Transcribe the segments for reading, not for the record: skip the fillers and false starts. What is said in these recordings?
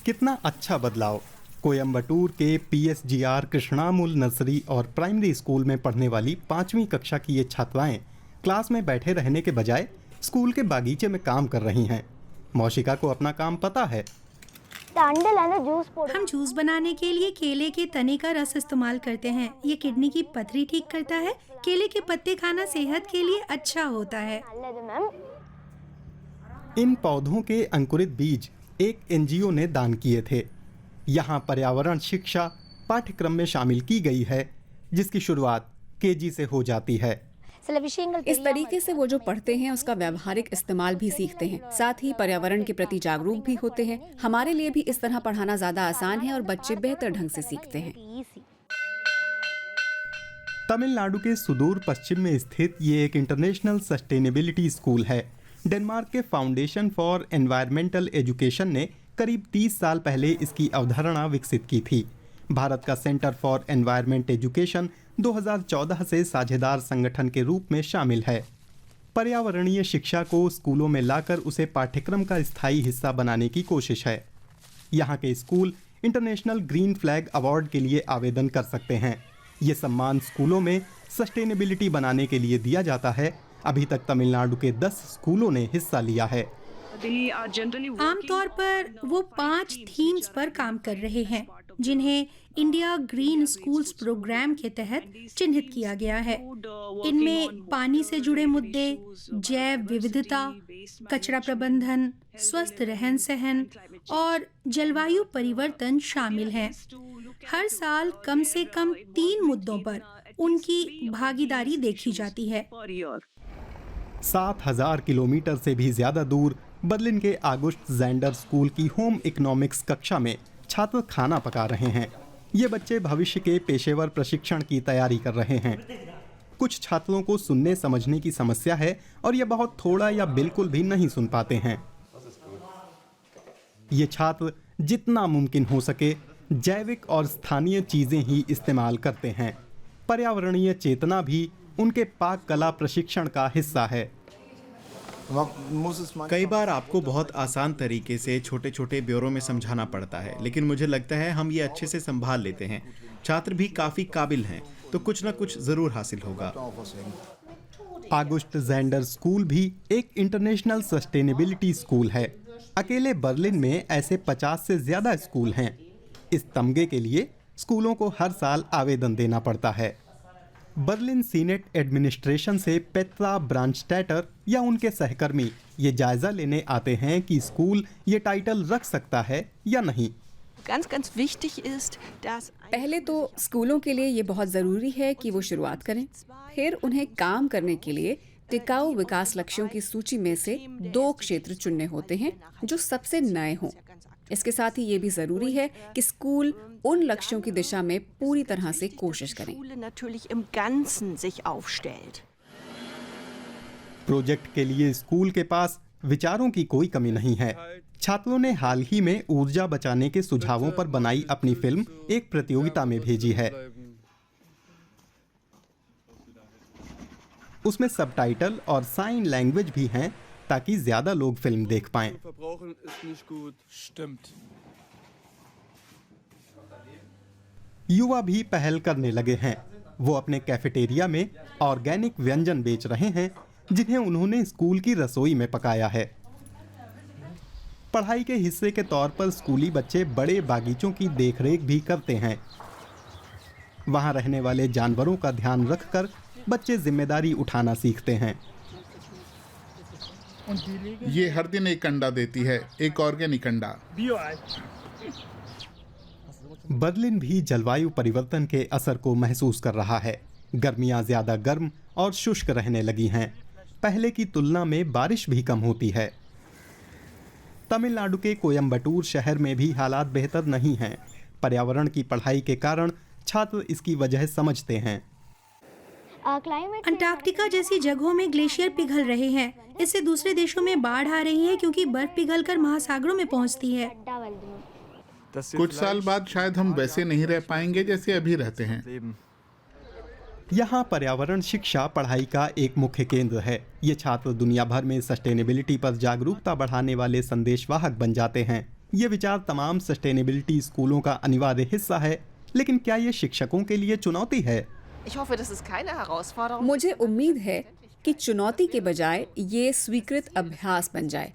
कितना अच्छा बदलाव। कोयम्बटूर के पीएसजीआर कृष्णामुल नर्सरी और प्राइमरी स्कूल में पढ़ने वाली 5वीं कक्षा की ये छात्राएं क्लास में बैठे रहने के बजाय स्कूल के बागीचे में काम कर रही हैं। मौशिका को अपना काम पता है। हम जूस बनाने के लिए केले के तने का रस इस्तेमाल करते हैं। ये किडनी की पथरी ठीक करता है। केले के पत्ते खाना सेहत के लिए अच्छा होता है। इन पौधों के अंकुरित बीज एक एनजीओ ने दान किए थे। यहाँ पर्यावरण शिक्षा पाठ्यक्रम में शामिल की गई है, जिसकी शुरुआत केजी से हो जाती है। इस तरीके से वो जो पढ़ते हैं उसका व्यावहारिक इस्तेमाल भी सीखते हैं, साथ ही पर्यावरण के प्रति जागरूक भी होते हैं। हमारे लिए भी इस तरह पढ़ाना ज्यादा आसान है और बच्चे बेहतर ढंग से सीखते हैं। तमिलनाडु के सुदूर पश्चिम में स्थित ये एक इंटरनेशनल सस्टेनेबिलिटी स्कूल है। डेनमार्क के फाउंडेशन फॉर एनवायरमेंटल एजुकेशन ने करीब 30 साल पहले इसकी अवधारणा विकसित की थी। भारत का सेंटर फॉर एनवायरमेंट एजुकेशन 2014 से साझेदार संगठन के रूप में शामिल है। पर्यावरणीय शिक्षा को स्कूलों में लाकर उसे पाठ्यक्रम का स्थायी हिस्सा बनाने की कोशिश है। यहाँ के school international green flag award के लिए आवेदन कर सकते हैं। ये सम्मान स्कूलों में सस्टेनेबिलिटी बनाने के लिए दिया जाता है। अभी तक तमिलनाडु के 10 स्कूलों ने हिस्सा लिया है। आमतौर पर वो 5 थीम्स पर काम कर रहे हैं, जिन्हें इंडिया ग्रीन स्कूल्स प्रोग्राम के तहत चिन्हित किया गया है। इनमें पानी से जुड़े मुद्दे, जैव विविधता, कचरा प्रबंधन, स्वस्थ रहन सहन और जलवायु परिवर्तन शामिल हैं। हर साल कम से कम 3 मुद्दों पर उनकी भागीदारी देखी जाती है। 7000 किलोमीटर से भी ज्यादा दूर बर्लिन के आगुस्ट जैंडर स्कूल की होम इकोनॉमिक्स कक्षा में छात्र खाना पका रहे हैं। ये बच्चे भविष्य के पेशेवर प्रशिक्षण की तैयारी कर रहे हैं। कुछ छात्रों को सुनने समझने की समस्या है और ये बहुत थोड़ा या बिल्कुल भी नहीं सुन पाते हैं। ये छात्र जितना मुमकिन हो सके जैविक और स्थानीय चीजें ही इस्तेमाल करते हैं। पर्यावरणीय चेतना भी उनके पाक कला प्रशिक्षण का हिस्सा है। कई बार आपको बहुत आसान तरीके से छोटे छोटे ब्योरों में समझाना पड़ता है, लेकिन मुझे लगता है हम ये अच्छे से संभाल लेते हैं। छात्र भी काफी काबिल हैं, तो कुछ न कुछ जरूर हासिल होगा। आगुस्ट जैंडर स्कूल भी एक इंटरनेशनल सस्टेनेबिलिटी स्कूल है। अकेले बर्लिन में ऐसे 50 से ज्यादा स्कूल हैं। इस तमगे के लिए स्कूलों को हर साल आवेदन देना पड़ता है। बर्लिन सीनेट एडमिनिस्ट्रेशन से पेत्रा ब्रांचस्टैटर या उनके सहकर्मी ये जायजा लेने आते हैं कि स्कूल ये टाइटल रख सकता है या नहीं। पहले तो स्कूलों के लिए ये बहुत ज़रूरी है कि वो शुरुआत करें। फिर उन्हें काम करने के लिए टिकाऊ विकास लक्ष्यों की सूची में से 2 क्षेत्र चुनने होते हैं जो सबसे नए हों। इसके साथ ही ये भी ज़रूरी है कि स्कूल उन लक्ष्यों की दिशा में पूरी तरह से कोशिश करें। प्रोजेक्ट के लिए स्कूल के पास विचारों की कोई कमी नहीं है। छात्रों ने हाल ही में ऊर्जा बचाने के सुझावों पर बनाई अपनी फिल्म एक प्रतियोगिता में भेजी है। उसमें सबटाइटल और साइन लैंग्वेज भी हैं ताकि ज्यादा लोग फिल्म देख पाएं। युवा भी पहल करने लगे हैं। वो अपने कैफेटेरिया में ऑर्गेनिक व्यंजन बेच रहे हैं, जिन्हें उन्होंने स्कूल की रसोई में पकाया है। पढ़ाई के हिस्से के तौर पर स्कूली बच्चे बड़े बागीचों की देखरेख भी करते हैं। वहां रहने वाले जानवरों का ध्यान रखकर बच्चे जिम्मेदारी उठाना सीखते हैं। ये हर दिन एक अंडा देती है, एक ऑर्गेनिक अंडा। बर्लिन भी जलवायु परिवर्तन के असर को महसूस कर रहा है। गर्मियां ज्यादा गर्म और शुष्क रहने लगी हैं। पहले की तुलना में बारिश भी कम होती है। तमिलनाडु के कोयम्बटूर शहर में भी हालात बेहतर नहीं हैं। पर्यावरण की पढ़ाई के कारण छात्र इसकी वजह समझते हैं। अंटार्कटिका जैसी जगहों में ग्लेशियर पिघल रहे हैं। इससे दूसरे देशों में बाढ़ आ रही है क्योंकि बर्फ पिघलकर महासागरों में पहुंचती है। कुछ साल बाद शायद हम वैसे नहीं रह पाएंगे जैसे अभी रहते हैं। यहाँ पर्यावरण शिक्षा पढ़ाई का एक मुख्य केंद्र है। ये छात्र दुनिया भर में सस्टेनेबिलिटी पर जागरूकता बढ़ाने वाले संदेशवाहक बन जाते हैं। ये विचार तमाम सस्टेनेबिलिटी स्कूलों का अनिवार्य हिस्सा है, लेकिन क्या ये शिक्षकों के लिए चुनौती है? मुझे उम्मीद है कि चुनौती के बजाय ये स्वीकृत अभ्यास बन जाए।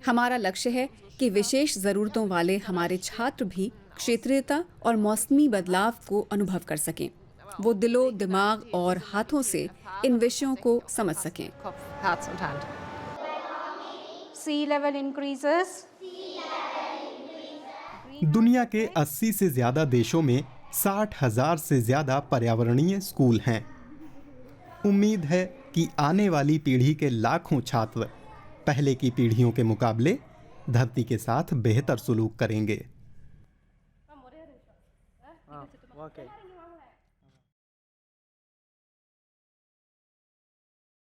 हमारा लक्ष्य है कि विशेष ज़रूरतों वाले हमारे छात्र भी क्षेत्रीयता और मौसमी बदलाव को अनुभव कर सकें। वो दिलो दिमाग और हाथों से इन विषयों को समझ सकें। Sea level increases. दुनिया के 80 से ज़्यादा देशों में 60,000 से ज़्यादा पर्यावरणीय स्कूल हैं। उम्मीद है कि आने वाली पीढ़ी के लाखों छात्र पहले की पीढ़ियों के मुकाबले धरती के साथ बेहतर सलूक करेंगे।